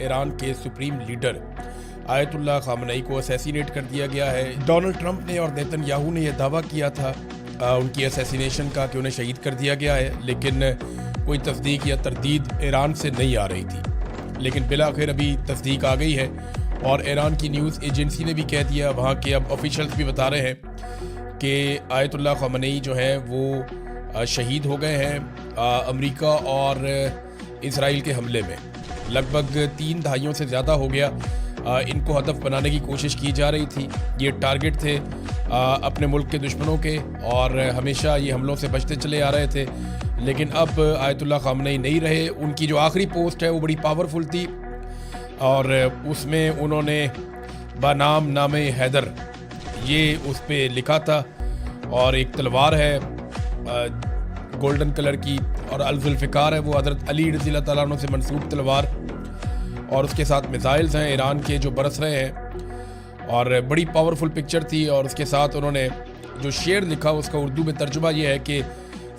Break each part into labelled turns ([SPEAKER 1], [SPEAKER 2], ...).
[SPEAKER 1] Iran के supreme leader Ayatollah Khamenei को assassinate कर दिया गया है। डोनाल्ड ट्रंप ने और नेतन्याहू ने यह दावा किया था उनकी असैसिनेशन का कि उन्हें शहीद कर दिया गया है, लेकिन कोई तस्दीक या तरदीद ईरान से नहीं आ रही थी। लेकिन बिलाखिर अभी तस्दीक आ गई है और ईरान की न्यूज़ एजेंसी ने भी कह दिया, वहाँ के अब ऑफिशियल्स भी बता रहे हैं कि आयतुल्लाह खामनेई जो है वो शहीद हो गए हैं अमेरिका और इसराइल के हमले में। लगभग 3 दहाइयों से ज़्यादा हो गया इनको हदफ बनाने की कोशिश की जा रही थी। ये टारगेट थे अपने मुल्क के दुश्मनों के और हमेशा ये हमलों से बचते चले आ रहे थे। लेकिन अब आयतुल्लाह खामनेई नहीं रहे। उनकी जो आखिरी पोस्ट है वो बड़ी पावरफुल थी और उसमें उन्होंने बनाम नामे हैदर ये उस पर लिखा था और एक तलवार है गोल्डन कलर की और अल-जुल्फ़िकार है वो हज़रत अली रज़ी अल्लाह तआला अन्हु से मंसूब तलवार और उसके साथ मिसाइल्स हैं ईरान के जो बरस रहे हैं और बड़ी पावरफुल पिक्चर थी। और उसके साथ उन्होंने जो शेर लिखा उसका उर्दू में तर्जुमा ये है कि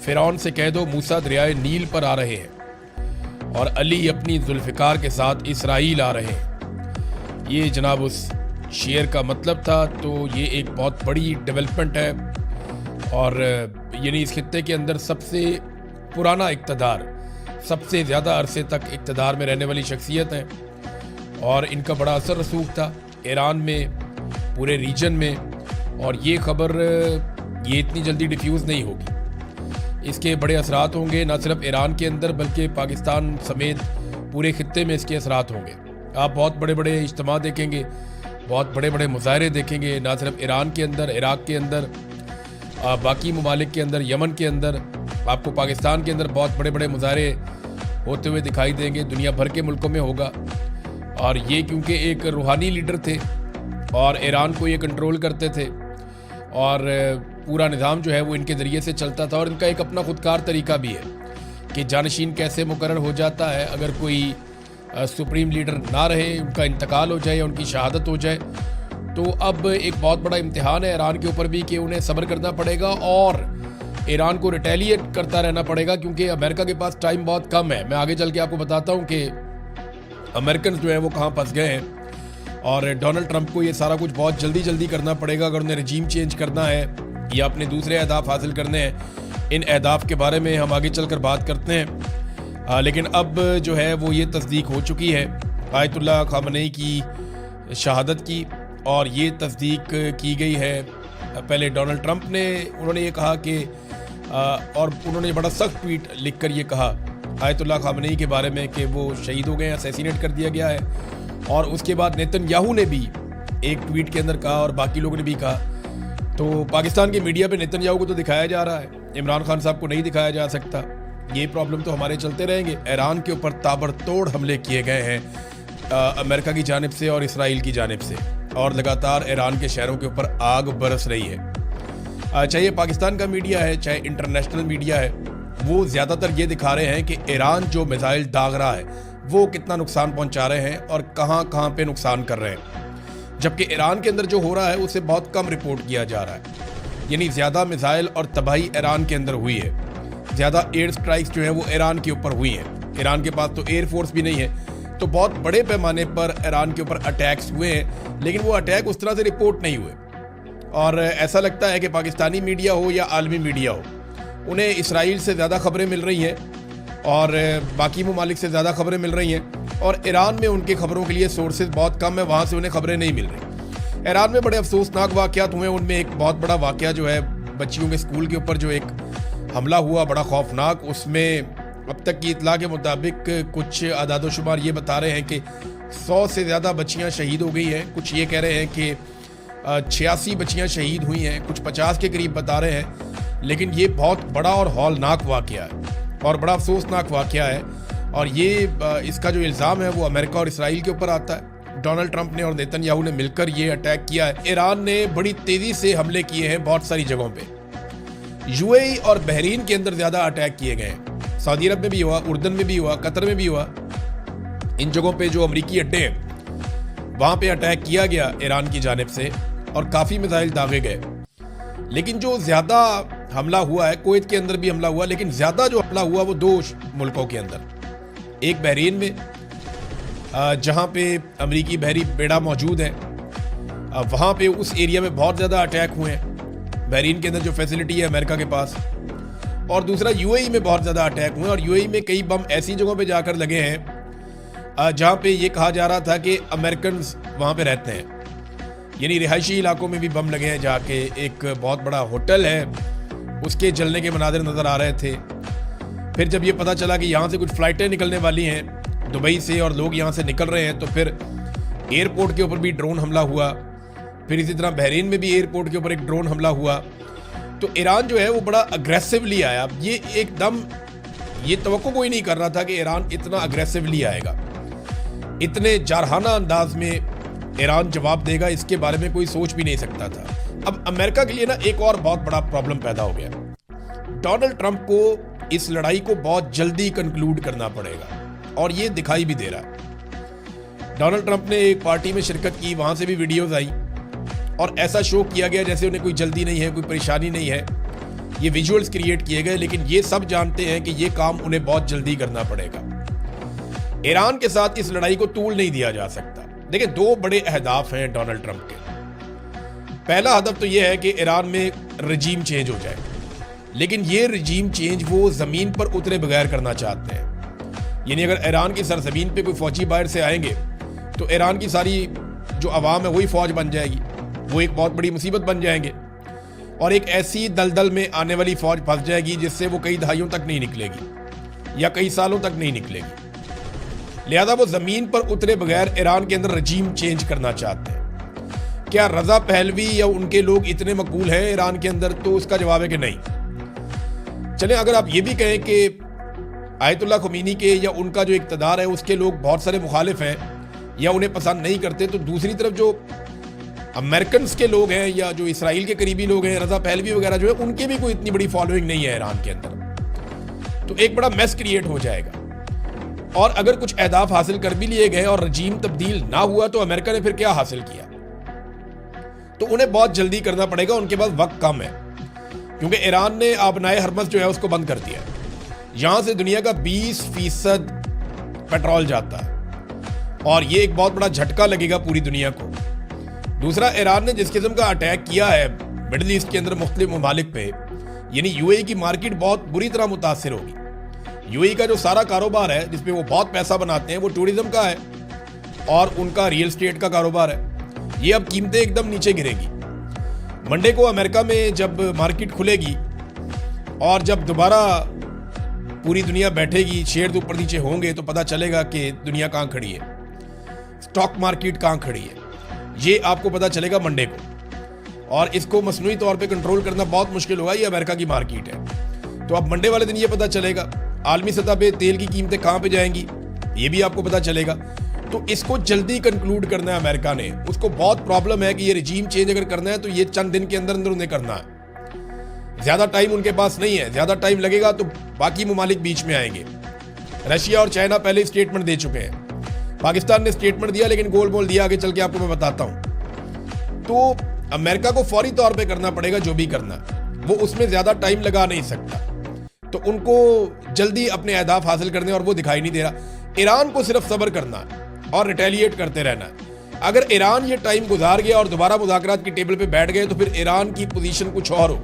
[SPEAKER 1] फ़िरौन से कह दो मूसा दरियाए नील पर आ रहे हैं और अली अपनी जुल्फ़िकार के साथ इसराइल आ रहे हैं। ये जनाब उस शेर का मतलब था। तो ये एक बहुत बड़ी डेवलपमेंट है और यानी इस खित्ते के अंदर सबसे पुराना इक़्तिदार, सबसे ज़्यादा अरसे तक इक़्तिदार में रहने वाली शख्सियत हैं और इनका बड़ा असर रसूख था ईरान में, पूरे रीजन में। और ये खबर ये इतनी जल्दी डिफ्यूज़ नहीं होगी, इसके बड़े असरात होंगे ना सिर्फ ईरान के अंदर बल्कि पाकिस्तान समेत पूरे खित्ते में इसके असरात होंगे। आप बहुत बड़े बड़े इज्तिमा देखेंगे, बहुत बड़े बड़े मुजाहरे देखेंगे, ना सिर्फ ईरान के अंदर, इराक़ के अंदर, बाकी ममालिक के अंदर, यमन के अंदर, आपको पाकिस्तान के अंदर बहुत बड़े बड़े मुजाहरे होते हुए दिखाई देंगे। दुनिया भर के मुल्कों में होगा। और ये क्योंकि एक रूहानी लीडर थे और ईरान को ये कंट्रोल करते थे और पूरा निज़ाम जो है वो इनके ज़रिए से चलता था और इनका एक अपना खुदकार तरीका भी है कि जानशीन कैसे मुकर्रर हो जाता है अगर कोई सुप्रीम लीडर ना रहे, उनका इंतकाल हो जाए या उनकी शहादत हो जाए। तो अब एक बहुत बड़ा इम्तिहान है ईरान के ऊपर भी कि उन्हें सब्र करना पड़ेगा और ईरान को रिटेलिएट करता रहना पड़ेगा क्योंकि अमेरिका के पास टाइम बहुत कम है। मैं आगे चल के आपको बताता हूँ कि अमेरिकन जो हैं वो कहाँ फंस गए हैं और डोनाल्ड ट्रंप को ये सारा कुछ बहुत जल्दी करना पड़ेगा अगर उन्हें रजीम चेंज करना है या अपने दूसरे अहदाफ हासिल करने हैं। इन अहदाफ के बारे में हम आगे चलकर बात करते हैं। लेकिन अब जो है वो ये तस्दीक हो चुकी है आयतुल्लाह खामनेई की शहादत की और ये तस्दीक की गई है। पहले डोनाल्ड ट्रंप ने उन्होंने ये कहा कि और उन्होंने बड़ा सख्त ट्वीट लिखकर ये कहा आयतुल्लाह खामनेई के बारे में कि वो शहीद हो गए हैं, असैसिनेट कर दिया गया है। और उसके बाद नेतन्याहू ने भी एक ट्वीट के अंदर कहा और बाकी लोगों ने भी कहा। तो पाकिस्तान के मीडिया पे नेतन्याहू को तो दिखाया जा रहा है, इमरान खान साहब को नहीं दिखाया जा सकता। ये प्रॉब्लम तो हमारे चलते रहेंगे। ईरान के ऊपर ताबड़तोड़ हमले किए गए हैं अमेरिका की जानिब से और इसराइल की जानिब से और लगातार ईरान के शहरों के ऊपर आग बरस रही है। चाहे पाकिस्तान का मीडिया है चाहे इंटरनेशनल मीडिया है, वो ज़्यादातर ये दिखा रहे हैं कि ईरान जो मिसाइल दाग रहा है वो कितना नुकसान पहुंचा रहे हैं और कहां कहां पे नुकसान कर रहे हैं, जबकि ईरान के अंदर जो हो रहा है उसे बहुत कम रिपोर्ट किया जा रहा है। यानी ज़्यादा मिसाइल और तबाही ईरान के अंदर हुई है, ज़्यादा एयर स्ट्राइक्स जो है वो ईरान के ऊपर हुई हैं। ईरान के पास तो एयरफोर्स भी नहीं है, तो बहुत बड़े पैमाने पर ईरान के ऊपर अटैक्स हुए हैं, लेकिन वो अटैक उस तरह से रिपोर्ट नहीं हुए। और ऐसा लगता है कि पाकिस्तानी मीडिया हो या आलमी मीडिया हो, उन्हें इसराइल से ज़्यादा खबरें मिल रही हैं और बाकी ममालिक से ज़्यादा खबरें मिल रही हैं और ईरान में उनकी खबरों के लिए सोर्सेज बहुत कम है, वहाँ से उन्हें खबरें नहीं मिल रही। ईरान में बड़े अफसोसनाक वाक़यात हुए, उनमें एक बहुत बड़ा वाक़या जो है बच्चियों के स्कूल के ऊपर जो एक हमला हुआ बड़ा खौफनाक, उसमें अब तक की इतला के मुताबिक कुछ आदादोशुमार ये बता रहे हैं कि 100 से ज़्यादा बच्चियाँ शहीद हो गई हैं। कुछ ये कह रहे हैं कि 86 बच्चियाँ शहीद हुई हैं, कुछ 50 के करीब बता रहे हैं। लेकिन ये बहुत बड़ा और हौलनाक वाक़या है और बड़ा अफसोसनाक वाक़या है और ये इसका जो इल्ज़ाम है वो अमेरिका और इसराइल के ऊपर आता है। डोनाल्ड ट्रंप ने और नेतन्याहू ने मिलकर ये अटैक किया है। ईरान ने बड़ी तेज़ी से हमले किए हैं बहुत सारी जगहों पे। यूएई और बहरीन के अंदर ज़्यादा अटैक किए गए हैं, सऊदी अरब में भी हुआ, उर्दन में भी हुआ, कतर में भी हुआ। इन जगहों पे जो अमरीकी अड्डे हैं वहाँ पे अटैक किया गया ईरान की जानिब से और काफ़ी मिसाइल दागे गए। लेकिन जो ज़्यादा हमला हुआ है, कुवैत के अंदर भी हमला हुआ, लेकिन ज़्यादा जो हमला हुआ वो 2 मुल्कों के अंदर, एक बहरीन में जहाँ पे अमेरिकी बहरी बेड़ा मौजूद है, वहाँ पे उस एरिया में बहुत ज़्यादा अटैक हुए हैं। बहरीन के अंदर जो फैसिलिटी है अमेरिका के पास, और दूसरा यूएई में बहुत ज़्यादा अटैक हुए, और यूएई में कई बम ऐसी जगहों पे जाकर लगे हैं जहाँ पे ये कहा जा रहा था कि अमेरिकन वहाँ पे रहते हैं। यानी रिहायशी इलाकों में भी बम लगे हैं जाके। एक बहुत बड़ा होटल है, उसके जलने के मनाज़िर नज़र आ रहे थे। फिर जब ये पता चला कि यहाँ से कुछ फ़्लाइटें निकलने वाली हैं दुबई से और लोग यहाँ से निकल रहे हैं, तो फिर एयरपोर्ट के ऊपर भी ड्रोन हमला हुआ। फिर इसी तरह बहरीन में भी एयरपोर्ट के ऊपर एक ड्रोन हमला हुआ। तो ईरान जो है वो बड़ा अग्रेसिवली आया। ये एकदम ये तवक्को कोई नहीं कर रहा था कि ईरान इतना अग्रेसिवली आएगा, इतने जारहाना अंदाज में ईरान जवाब देगा, इसके बारे में कोई सोच भी नहीं सकता था। अब अमेरिका के लिए ना एक और बहुत बड़ा प्रॉब्लम पैदा हो गया। डोनाल्ड ट्रंप को इस लड़ाई को बहुत जल्दी कंक्लूड करना पड़ेगा, और ये दिखाई भी दे रहा है। डोनाल्ड ट्रंप ने एक पार्टी में शिरकत की, वहां से भी वीडियोस आई और ऐसा शो किया गया जैसे उन्हें कोई जल्दी नहीं है, कोई परेशानी नहीं है। ये विजुअल्स क्रिएट किए गए, लेकिन ये सब जानते हैं कि ये काम उन्हें बहुत जल्दी करना पड़ेगा। ईरान के साथ इस लड़ाई को तूल नहीं दिया जा सकता। देखिए, दो बड़े अहदाफ हैं डोनाल्ड ट्रंप के। पहला हदफ तो यह है कि ईरान में रजीम चेंज हो जाए, लेकिन ये रजीम चेंज वो जमीन पर उतरे बगैर करना चाहते हैं। यानी अगर ईरान की सरजमीन पे कोई फौजी बाहर से आएंगे तो ईरान की सारी जो अवाम है वही फौज बन जाएगी, वो एक बहुत बड़ी मुसीबत बन जाएंगे, और एक ऐसी दलदल में आने वाली फौज फंस जाएगी जिससे वो कई दहाइयों तक नहीं निकलेगी या कई सालों तक नहीं निकलेगी। लिहाजा वो जमीन पर उतरे बगैर ईरान के अंदर रजीम चेंज करना चाहते हैं। क्या रजा पहलवी या उनके लोग इतने मकबूल हैं ईरान के अंदर? तो उसका जवाब है कि नहीं। चलें, अगर आप ये भी कहें कि आयतुल्लाह खुमैनी के या उनका जो इक़्तिदार है उसके लोग बहुत सारे मुखालिफ हैं या उन्हें पसंद नहीं करते, तो दूसरी तरफ जो अमेरिकन के लोग हैं या जो इसराइल के करीबी लोग हैं, रजा पहलवी वगैरह जो है, उनकी भी कोई इतनी बड़ी फॉलोइंग नहीं है ईरान के अंदर। तो एक बड़ा मैस क्रिएट हो जाएगा। और अगर कुछ अहदाफ हासिल कर भी लिए गए और रजीम तब्दील ना हुआ तो अमेरिका ने फिर क्या हासिल किया? तो उन्हें बहुत जल्दी करना पड़ेगा, उनके पास वक्त कम है, क्योंकि ईरान ने आबनाए हरमज जो है उसको बंद कर दिया। यहां से दुनिया का 20% पेट्रोल जाता है, और ये एक बहुत बड़ा झटका लगेगा पूरी दुनिया को। दूसरा, ईरान ने जिस किस्म का अटैक किया है मिडिल ईस्ट के अंदर मुख्तलिफ ममालिक पे, यानी यूएई की मार्केट बहुत बुरी तरह मुतासिर होगी। यूएई का जो सारा कारोबार है जिसपे वो बहुत पैसा बनाते हैं वो टूरिज्म का है और उनका रियल स्टेट का कारोबार है। ये अब कीमतें एकदम नीचे गिरेगी। मंडे को अमेरिका में जब मार्केट खुलेगी और जब दोबारा पूरी दुनिया बैठेगी, शेयर ऊपर नीचे होंगे, तो पता चलेगा कि दुनिया कहाँ खड़ी है, स्टॉक मार्केट कहाँ खड़ी है। ये आपको पता चलेगा मंडे को, और इसको मसनूई तौर पे कंट्रोल करना बहुत मुश्किल होगा। ये अमेरिका की मार्केट है, तो अब मंडे वाले दिन ये पता चलेगा। आलमी सतह पे तेल की कीमतें कहाँ पे जाएंगी ये भी आपको पता चलेगा। तो इसको जल्दी कंक्लूड करना है अमेरिका ने। उसको बहुत प्रॉब्लम है कि ये रजीम चेंज अगर करना है तो ये चंद दिन के अंदर अंदर उन्हें करना है। ज्यादा टाइम उनके पास नहीं है, ज्यादा टाइम लगेगा तो बाकी ममालिक बीच में आएंगे। रशिया और चाइना पहले स्टेटमेंट दे चुके हैं, पाकिस्तान ने स्टेटमेंट दिया लेकिन गोल बोल दिया, आगे चल के आपको मैं बताता हूं। तो अमेरिका को फौरी तौर पे करना पड़ेगा जो भी करना, वो उसमें ज्यादा टाइम लगा नहीं सकता। तो उनको जल्दी अपने अहदाफ हासिल करने, और वो दिखाई नहीं दे रहा। ईरान को सिर्फ सब्र करना है और रिटेलिएट करते रहना है। अगर ईरान ये टाइम गुजार गया और दोबारा मुज़ाकरात की टेबल पे बैठ गए तो फिर ईरान की पोजीशन कुछ और हो,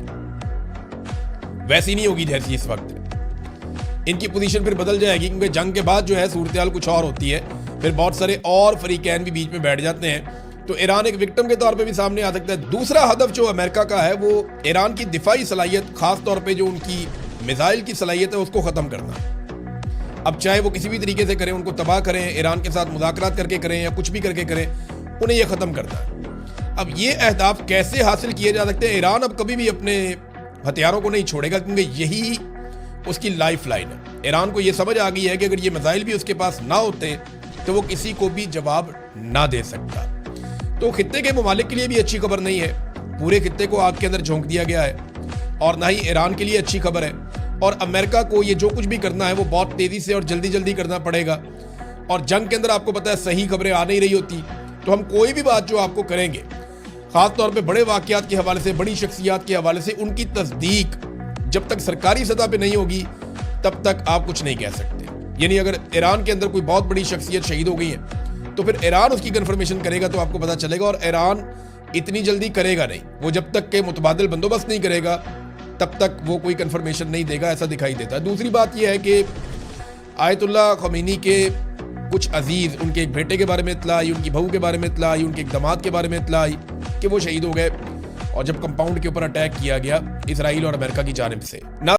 [SPEAKER 1] वैसी नहीं होगी जैसी इस वक्त। इनकी पोजीशन फिर बदल जाएगी, क्योंकि जंग के बाद जो है सूरत-ए-हाल कुछ और होती है। फिर बहुत सारे और फरीकैन भी बीच में बैठ जाते हैं, तो ईरान एक विक्टिम के तौर पे भी सामने आ सकता है। दूसरा हदफ जो अमेरिका का है वो ईरान की दिफाई सलाहियत, खास तौर पे जो उनकी मिसाइल की सलाहियत है उसको ख़त्म करना। अब चाहे वो किसी भी तरीके से करें, उनको तबाह करें, ईरान के साथ मुज़ाकरात करके करें या कुछ भी करके करें, उन्हें यह ख़त्म करना है। अब ये अहदाफ कैसे हासिल किए जा सकते हैं? ईरान अब कभी भी अपने हथियारों को नहीं छोड़ेगा, क्योंकि यही उसकी लाइफ लाइन है। ईरान को यह समझ आ गई है कि अगर ये मिसाइल भी उसके पास ना होते तो वो किसी को भी जवाब ना दे सकता। तो खित्ते के ममालिक के लिए भी अच्छी खबर नहीं है, पूरे खित्ते को आग के अंदर झोंक दिया गया है, और ना ही ईरान के लिए अच्छी खबर है। और अमेरिका को ये जो कुछ भी करना है वो बहुत तेजी से और जल्दी जल्दी करना पड़ेगा। और जंग के अंदर आपको पता है सही खबरें आ नहीं रही होती, तो हम कोई भी बात जो आपको करेंगे, खास तौर पे बड़े वाकयात के हवाले से, बड़ी शख्सियात के हवाले से, उनकी तस्दीक जब तक सरकारी सतह पे नहीं होगी तब तक आप कुछ नहीं कह सकते। यानी अगर ईरान के अंदर कोई बहुत बड़ी शख्सियत शहीद हो गई है तो फिर ईरान उसकी कंफर्मेशन करेगा तो आपको पता चलेगा, और ईरान इतनी जल्दी करेगा नहीं। वो जब तक के मुतबादिल बंदोबस्त नहीं करेगा तब तक वो कोई कंफर्मेशन नहीं देगा, ऐसा दिखाई देता है। दूसरी बात यह है कि आयतुल्लाह ख़मीनी के कुछ अजीज़, उनके एक बेटे के बारे में इत्तला आई, उनकी बहू के बारे में इत्तला आई, उनके एक दामाद के बारे में इत्तला आई कि वो शहीद हो गए, और जब कंपाउंड के ऊपर अटैक किया गया इसराइल और अमेरिका की जानिब से।